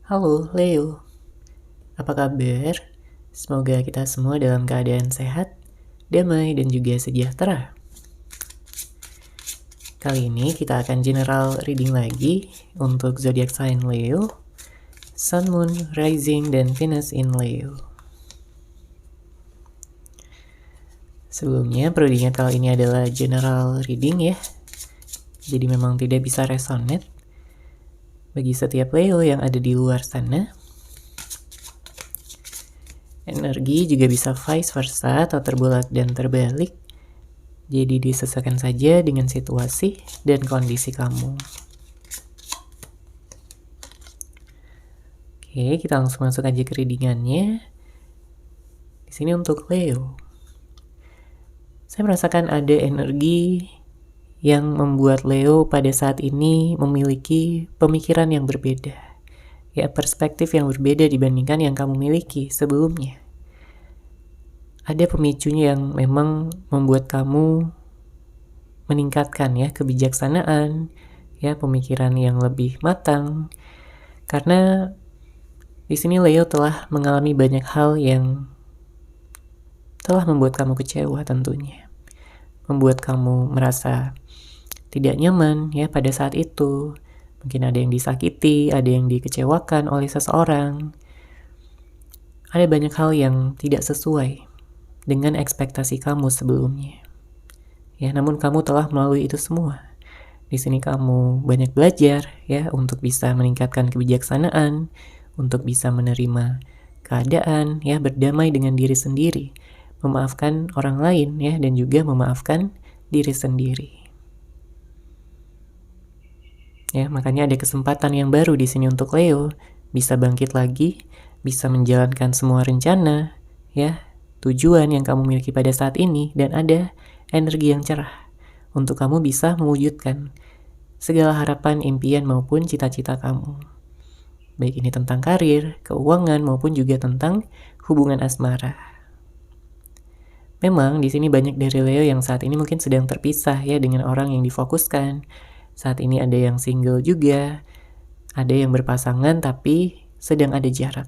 Halo Leo, apa kabar? Semoga kita semua dalam keadaan sehat, damai, dan juga sejahtera. Kali ini kita akan general reading lagi untuk zodiak sign Leo, Sun, Moon, Rising, dan Venus in Leo. Sebelumnya perlu diingat kalau ini adalah general reading ya, jadi memang tidak bisa resonate bagi setiap Leo yang ada di luar sana. Energi juga bisa vice versa atau terbolak dan terbalik. Jadi disesuaikan saja dengan situasi dan kondisi kamu. Oke, kita langsung masuk aja ke readingannya. Di sini untuk Leo. Saya merasakan ada energi yang membuat Leo pada saat ini memiliki pemikiran yang berbeda. Ya, perspektif yang berbeda dibandingkan yang kamu miliki sebelumnya. Ada pemicunya yang memang membuat kamu meningkatkan ya kebijaksanaan, ya pemikiran yang lebih matang. Karena di sini Leo telah mengalami banyak hal yang telah membuat kamu kecewa tentunya. Membuat kamu merasa tidak nyaman ya pada saat itu. Mungkin ada yang disakiti, ada yang dikecewakan oleh seseorang. Ada banyak hal yang tidak sesuai dengan ekspektasi kamu sebelumnya. Ya, namun kamu telah melalui itu semua. Di sini kamu banyak belajar ya untuk bisa meningkatkan kebijaksanaan, untuk bisa menerima keadaan ya, berdamai dengan diri sendiri, memaafkan orang lain ya, dan juga memaafkan diri sendiri. Ya, makanya ada kesempatan yang baru di sini untuk Leo, bisa bangkit lagi, bisa menjalankan semua rencana ya, tujuan yang kamu miliki pada saat ini, dan ada energi yang cerah untuk kamu bisa mewujudkan segala harapan, impian, maupun cita-cita kamu. Baik ini tentang karir, keuangan, maupun juga tentang hubungan asmara. Memang di sini banyak dari Leo yang saat ini mungkin sedang terpisah ya dengan orang yang difokuskan. Saat ini ada yang single juga, ada yang berpasangan tapi sedang ada jarak.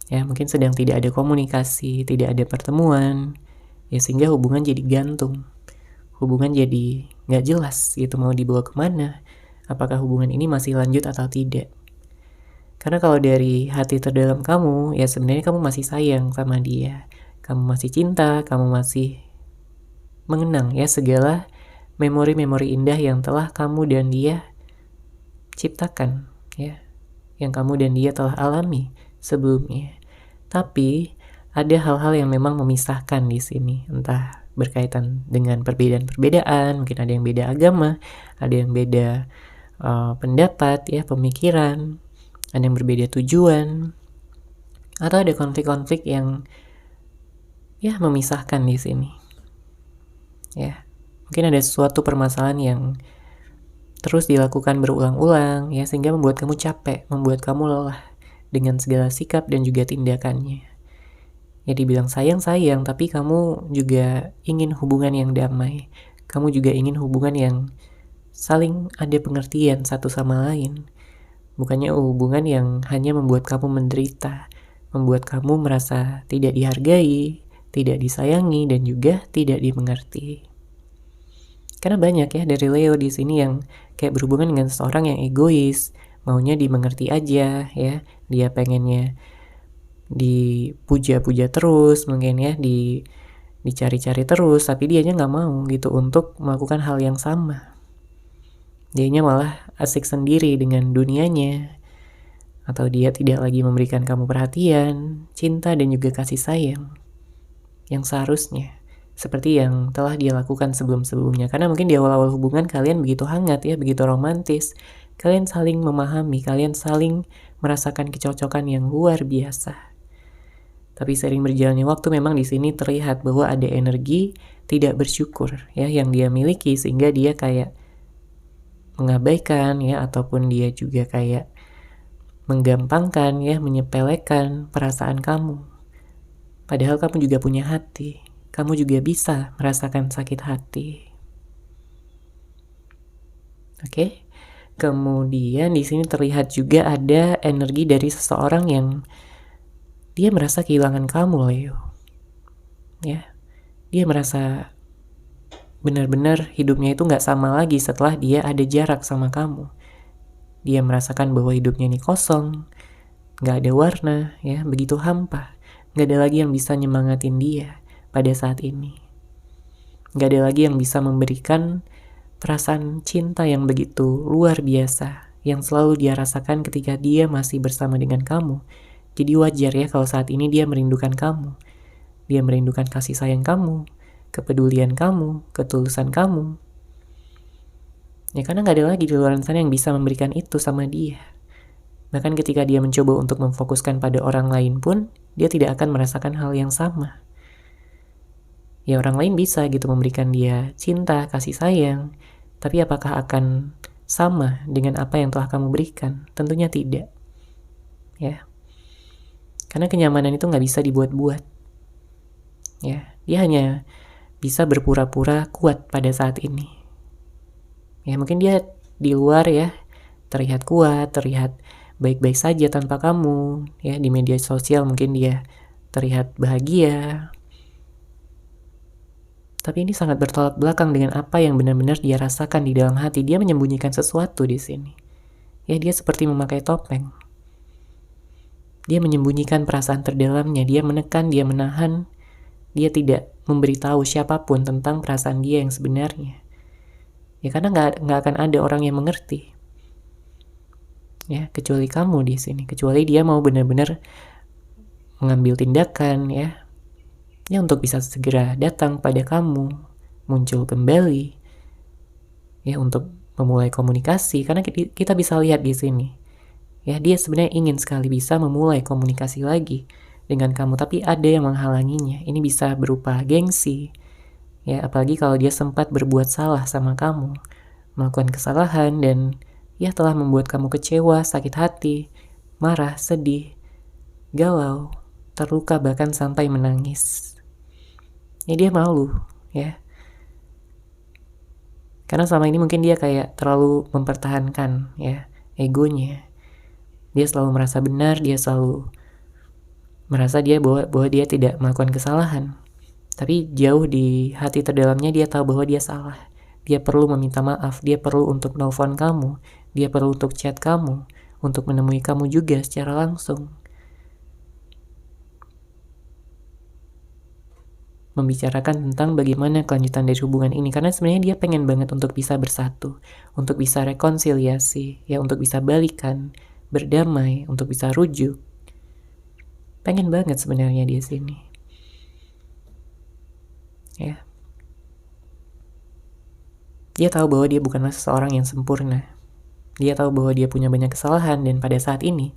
Ya, mungkin sedang tidak ada komunikasi, tidak ada pertemuan, ya sehingga hubungan jadi gantung. Hubungan jadi nggak jelas gitu mau dibawa kemana. Apakah hubungan ini masih lanjut atau tidak? Karena kalau dari hati terdalam kamu, ya sebenarnya kamu masih sayang sama dia. Kamu masih cinta, kamu masih mengenang ya segala memori-memori indah yang telah kamu dan dia ciptakan ya. Yang kamu dan dia telah alami sebelumnya. Tapi ada hal-hal yang memang memisahkan di sini, entah berkaitan dengan perbedaan-perbedaan, mungkin ada yang beda agama, ada yang beda pendapat ya, pemikiran, ada yang berbeda tujuan, atau ada konflik-konflik yang ya memisahkan di sini. Ya, mungkin ada suatu permasalahan yang terus dilakukan berulang-ulang ya, sehingga membuat kamu capek, membuat kamu lelah dengan segala sikap dan juga tindakannya. Ya dibilang sayang-sayang, tapi kamu juga ingin hubungan yang damai. Kamu juga ingin hubungan yang saling ada pengertian satu sama lain. Bukannya hubungan yang hanya membuat kamu menderita, membuat kamu merasa tidak dihargai, tidak disayangi, dan juga tidak dimengerti. Karena banyak ya dari Leo di sini yang kayak berhubungan dengan seseorang yang egois, maunya dimengerti aja ya, dia pengennya dipuja-puja terus, mungkin ya dicari-cari terus, tapi dianya nggak mau gitu untuk melakukan hal yang sama. Dianya malah asik sendiri dengan dunianya, atau dia tidak lagi memberikan kamu perhatian, cinta, dan juga kasih sayang yang seharusnya seperti yang telah dia lakukan sebelum-sebelumnya. Karena mungkin di awal-awal hubungan kalian begitu hangat ya, begitu romantis, kalian saling memahami, kalian saling merasakan kecocokan yang luar biasa. Tapi sering berjalannya waktu memang di sini terlihat bahwa ada energi tidak bersyukur ya yang dia miliki, sehingga dia kayak mengabaikan ya, ataupun dia juga kayak menggampangkan ya, menyepelekan perasaan kamu. Padahal kamu juga punya hati, kamu juga bisa merasakan sakit hati. Oke? Kemudian di sini terlihat juga ada energi dari seseorang yang dia merasa kehilangan kamu, Leo. Ya, dia merasa benar-benar hidupnya itu nggak sama lagi setelah dia ada jarak sama kamu. Dia merasakan bahwa hidupnya ini kosong, nggak ada warna, ya, begitu hampa. Nggak ada lagi yang bisa nyemangatin dia pada saat ini. Nggak ada lagi yang bisa memberikan perasaan cinta yang begitu luar biasa yang selalu dia rasakan ketika dia masih bersama dengan kamu. Jadi wajar ya kalau saat ini dia merindukan kamu. Dia merindukan kasih sayang kamu, kepedulian kamu, ketulusan kamu. Ya karena gak ada lagi di luar sana yang bisa memberikan itu sama dia. Bahkan ketika dia mencoba untuk memfokuskan pada orang lain pun, dia tidak akan merasakan hal yang sama. Ya orang lain bisa gitu memberikan dia cinta, kasih sayang, tapi apakah akan sama dengan apa yang telah kamu berikan? Tentunya tidak. Ya. Karena kenyamanan itu gak bisa dibuat-buat. Ya, dia hanya bisa berpura-pura kuat pada saat ini. Ya, mungkin dia di luar ya, terlihat kuat, terlihat baik-baik saja tanpa kamu. Ya, di media sosial mungkin dia terlihat bahagia. Tapi ini sangat bertolak belakang dengan apa yang benar-benar dia rasakan di dalam hati. Dia menyembunyikan sesuatu di sini. Ya, dia seperti memakai topeng. Dia menyembunyikan perasaan terdalamnya. Dia menekan, dia menahan. Dia tidak memberitahu siapapun tentang perasaan dia yang sebenarnya. Ya, karena nggak akan ada orang yang mengerti. Ya, kecuali kamu di sini. Kecuali dia mau benar-benar mengambil tindakan, ya. Ya, untuk bisa segera datang pada kamu, muncul kembali, ya, untuk memulai komunikasi. Karena kita bisa lihat di sini, ya, dia sebenarnya ingin sekali bisa memulai komunikasi lagi dengan kamu, tapi ada yang menghalanginya. Ini bisa berupa gengsi, ya, apalagi kalau dia sempat berbuat salah sama kamu, melakukan kesalahan, dan ya telah membuat kamu kecewa, sakit hati, marah, sedih, galau, terluka, bahkan sampai menangis. Ya dia malu, ya. Karena selama ini mungkin dia kayak terlalu mempertahankan, ya, egonya. Dia selalu merasa benar, dia selalu merasa bahwa dia tidak melakukan kesalahan. Tapi jauh di hati terdalamnya dia tahu bahwa dia salah. Dia perlu meminta maaf, dia perlu untuk nelfon kamu, dia perlu untuk chat kamu, untuk menemui kamu juga secara langsung. Membicarakan tentang bagaimana kelanjutan dari hubungan ini, karena sebenarnya dia pengen banget untuk bisa bersatu, untuk bisa rekonsiliasi, ya, untuk bisa balikan, berdamai, untuk bisa rujuk. Pengen banget sebenarnya di sini. Ya. Dia tahu bahwa dia bukanlah seseorang yang sempurna. Dia tahu bahwa dia punya banyak kesalahan, dan pada saat ini,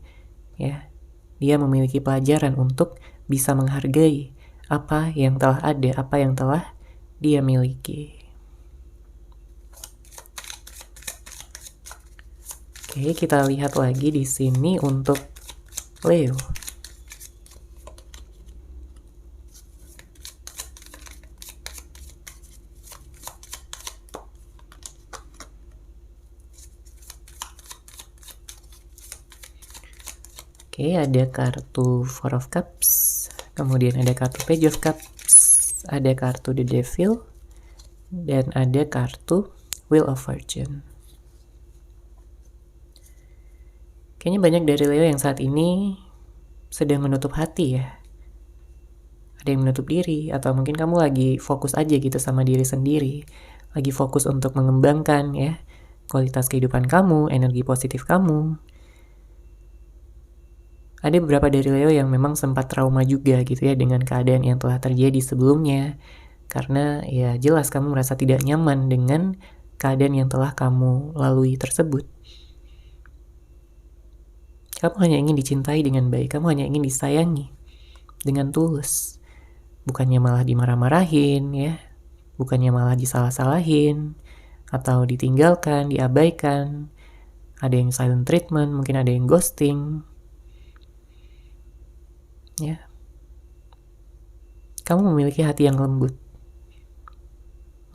ya, dia memiliki pelajaran untuk bisa menghargai apa yang telah ada, apa yang telah dia miliki. Oke, kita lihat lagi di sini untuk Leo. Oke, ada kartu Four of Cups, kemudian ada kartu Page of Cups, ada kartu The Devil, dan ada kartu Wheel of Fortune. Kayaknya banyak dari Leo yang saat ini sedang menutup hati ya. Ada yang menutup diri, atau mungkin kamu lagi fokus aja gitu sama diri sendiri. Lagi fokus untuk mengembangkan ya kualitas kehidupan kamu, energi positif kamu. Ada beberapa dari Leo yang memang sempat trauma juga gitu ya dengan keadaan yang telah terjadi sebelumnya. Karena ya jelas kamu merasa tidak nyaman dengan keadaan yang telah kamu lalui tersebut. Kamu hanya ingin dicintai dengan baik, kamu hanya ingin disayangi dengan tulus. Bukannya malah dimarah-marahin ya, bukannya malah disalah-salahin, atau ditinggalkan, diabaikan. Ada yang silent treatment, mungkin ada yang ghosting. Ya, kamu memiliki hati yang lembut.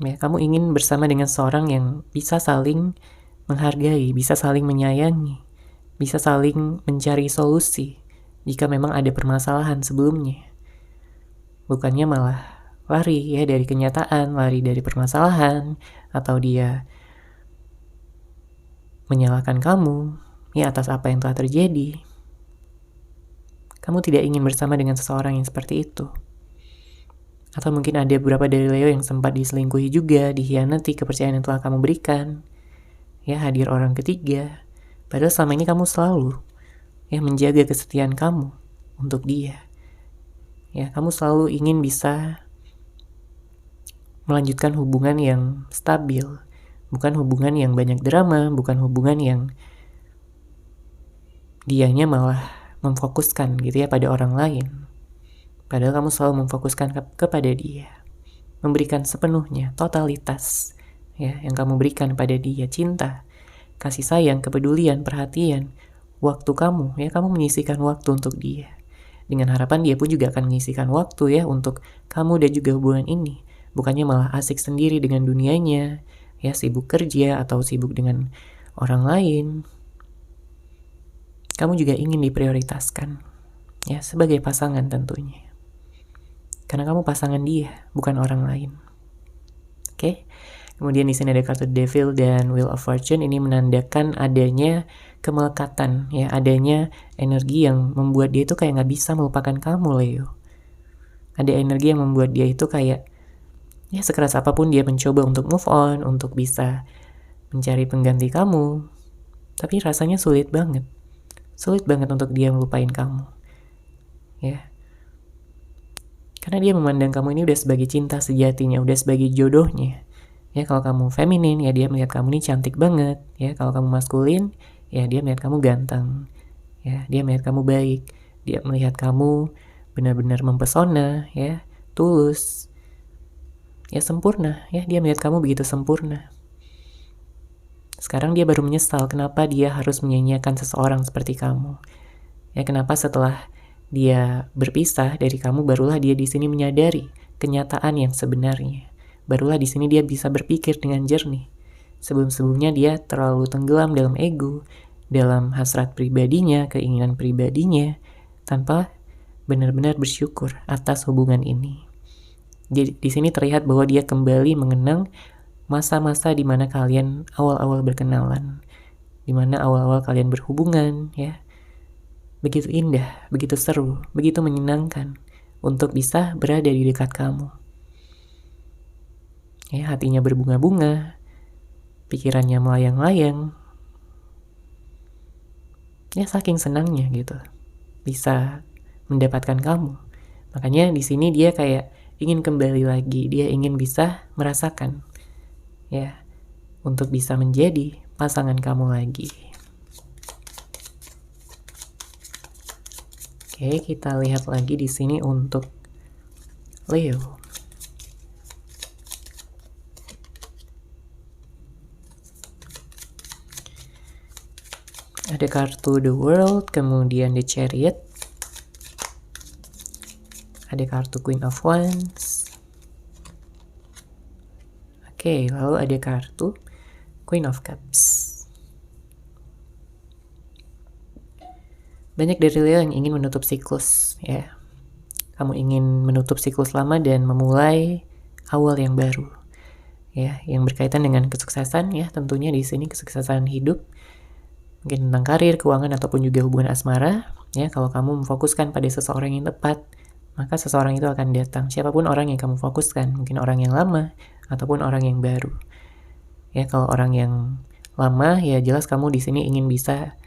Ya, kamu ingin bersama dengan seorang yang bisa saling menghargai, bisa saling menyayangi, bisa saling mencari solusi jika memang ada permasalahan sebelumnya. Bukannya malah lari ya dari kenyataan, lari dari permasalahan, atau dia menyalahkan kamu ya atas apa yang telah terjadi. Kamu tidak ingin bersama dengan seseorang yang seperti itu. Atau mungkin ada beberapa dari Leo yang sempat diselingkuhi juga, dikhianati kepercayaan yang telah kamu berikan. Ya, hadir orang ketiga. Padahal selama ini kamu selalu ya menjaga kesetiaan kamu untuk dia. Ya, kamu selalu ingin bisa melanjutkan hubungan yang stabil. Bukan hubungan yang banyak drama, bukan hubungan yang dianya malah memfokuskan gitu ya pada orang lain. Padahal kamu selalu memfokuskan kepada dia. Memberikan sepenuhnya, totalitas ya yang kamu berikan pada dia, cinta, kasih sayang, kepedulian, perhatian, waktu kamu ya, kamu menyisihkan waktu untuk dia. Dengan harapan dia pun juga akan menyisihkan waktu ya untuk kamu dan juga hubungan ini. Bukannya malah asik sendiri dengan dunianya, ya sibuk kerja atau sibuk dengan orang lain. Kamu juga ingin diprioritaskan ya sebagai pasangan tentunya. Karena kamu pasangan dia, bukan orang lain. Oke. Kemudian di sini ada kartu Devil dan Wheel of Fortune. Ini menandakan adanya kemelekatan, ya, adanya energi yang membuat dia itu kayak nggak bisa melupakan kamu, Leo. Ada energi yang membuat dia itu kayak, ya sekeras apapun dia mencoba untuk move on, untuk bisa mencari pengganti kamu, tapi rasanya sulit banget untuk dia melupain kamu, ya. Karena dia memandang kamu ini udah sebagai cinta sejatinya, udah sebagai jodohnya. Ya, kalau kamu feminin, ya dia melihat kamu ini cantik banget. Ya, kalau kamu maskulin, ya dia melihat kamu ganteng. Ya, dia melihat kamu baik. Dia melihat kamu benar-benar mempesona, ya, tulus. Ya, sempurna. Ya, dia melihat kamu begitu sempurna. Sekarang dia baru menyesal kenapa dia harus menyanyiakan seseorang seperti kamu. Ya, kenapa setelah dia berpisah dari kamu, barulah dia di sini menyadari kenyataan yang sebenarnya. Barulah di sini dia bisa berpikir dengan jernih. Sebelum-sebelumnya dia terlalu tenggelam dalam ego, dalam hasrat pribadinya, keinginan pribadinya, tanpa benar-benar bersyukur atas hubungan ini. Di sini terlihat bahwa dia kembali mengenang masa-masa di mana kalian awal-awal berkenalan, di mana awal-awal kalian berhubungan, ya. Begitu indah, begitu seru, begitu menyenangkan untuk bisa berada di dekat kamu. Ya, hatinya berbunga-bunga, pikirannya melayang-layang. Ya, saking senangnya gitu bisa mendapatkan kamu. Makanya di sini dia kayak ingin kembali lagi, dia ingin bisa merasakan ya untuk bisa menjadi pasangan kamu lagi. Oke, kita lihat lagi di sini untuk Leo. Ada kartu The World, kemudian The Chariot. Ada kartu Queen of Wands. Oke, lalu ada kartu Queen of Cups. Banyak dari Leo yang ingin menutup siklus, ya. Kamu ingin menutup siklus lama dan memulai awal yang baru. Ya, yang berkaitan dengan kesuksesan ya, tentunya di sini kesuksesan hidup. Mungkin tentang karir, keuangan, ataupun juga hubungan asmara. Ya, kalau kamu memfokuskan pada seseorang yang tepat, maka seseorang itu akan datang. Siapapun orang yang kamu fokuskan, mungkin orang yang lama ataupun orang yang baru. Ya, kalau orang yang lama, ya jelas kamu di sini ingin bisa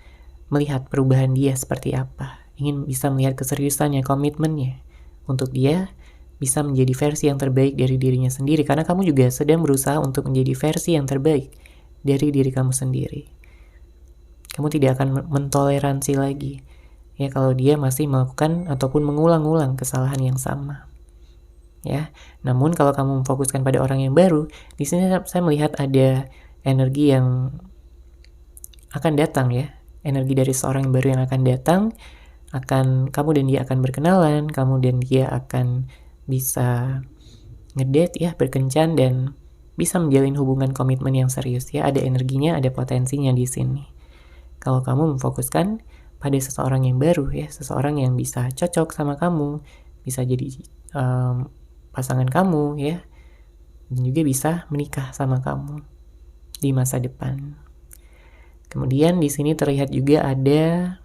melihat perubahan dia seperti apa. Ingin bisa melihat keseriusannya, komitmennya untuk dia bisa menjadi versi yang terbaik dari dirinya sendiri. Karena kamu juga sedang berusaha untuk menjadi versi yang terbaik dari diri kamu sendiri. Kamu tidak akan mentoleransi lagi ya kalau dia masih melakukan ataupun mengulang-ulang kesalahan yang sama. Ya, namun kalau kamu memfokuskan pada orang yang baru, di sini saya melihat ada energi yang akan datang ya. Energi dari seorang yang baru yang akan datang, akan kamu dan dia akan berkenalan, kamu dan dia akan bisa ngedate ya, berkencan, dan bisa menjalin hubungan komitmen yang serius ya, ada energinya, ada potensinya di sini. Kalau kamu memfokuskan pada seseorang yang baru ya, seseorang yang bisa cocok sama kamu, bisa jadi pasangan kamu ya, dan juga bisa menikah sama kamu di masa depan. Kemudian di sini terlihat juga ada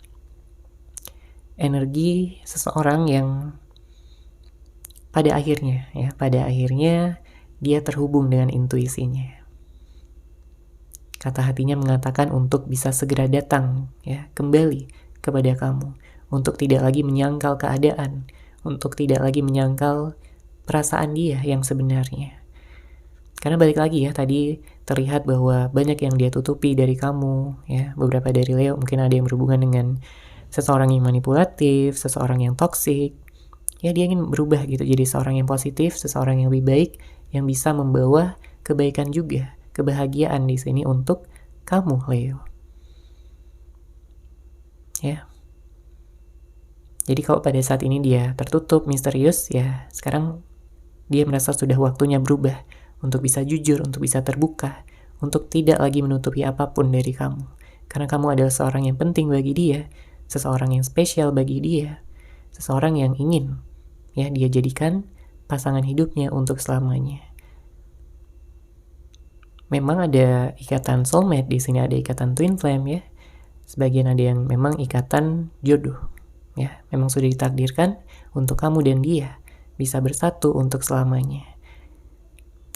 energi seseorang yang pada akhirnya dia terhubung dengan intuisinya. Kata hatinya mengatakan untuk bisa segera datang ya, kembali kepada kamu, untuk tidak lagi menyangkal keadaan, untuk tidak lagi menyangkal perasaan dia yang sebenarnya. Karena balik lagi ya, tadi terlihat bahwa banyak yang dia tutupi dari kamu ya. Beberapa dari Leo mungkin ada yang berhubungan dengan seseorang yang manipulatif, seseorang yang toksik. Ya, dia ingin berubah gitu, jadi seorang yang positif, seseorang yang lebih baik, yang bisa membawa kebaikan juga, kebahagiaan di sini untuk kamu, Leo. Ya. Jadi kalau pada saat ini dia tertutup, misterius, ya sekarang dia merasa sudah waktunya berubah, untuk bisa jujur, untuk bisa terbuka, untuk tidak lagi menutupi apapun dari kamu. Karena kamu adalah seorang yang penting bagi dia, seseorang yang spesial bagi dia, seseorang yang ingin ya dia jadikan pasangan hidupnya untuk selamanya. Memang ada ikatan soulmate di sini, ada ikatan twin flame ya. Sebagian ada yang memang ikatan jodoh ya, memang sudah ditakdirkan untuk kamu dan dia bisa bersatu untuk selamanya.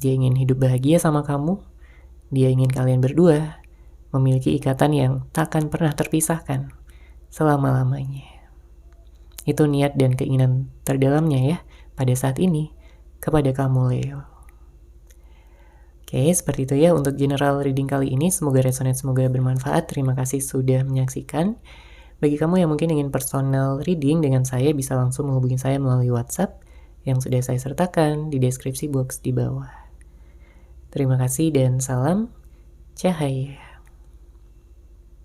Dia ingin hidup bahagia sama kamu, dia ingin kalian berdua memiliki ikatan yang takkan pernah terpisahkan selama-lamanya. Itu niat dan keinginan terdalamnya ya pada saat ini kepada kamu, Leo. Oke, seperti itu ya untuk general reading kali ini. Semoga resonate, semoga bermanfaat. Terima kasih sudah menyaksikan. Bagi kamu yang mungkin ingin personal reading dengan saya, bisa langsung menghubungi saya melalui WhatsApp yang sudah saya sertakan di deskripsi box di bawah. Terima kasih dan salam cahaya.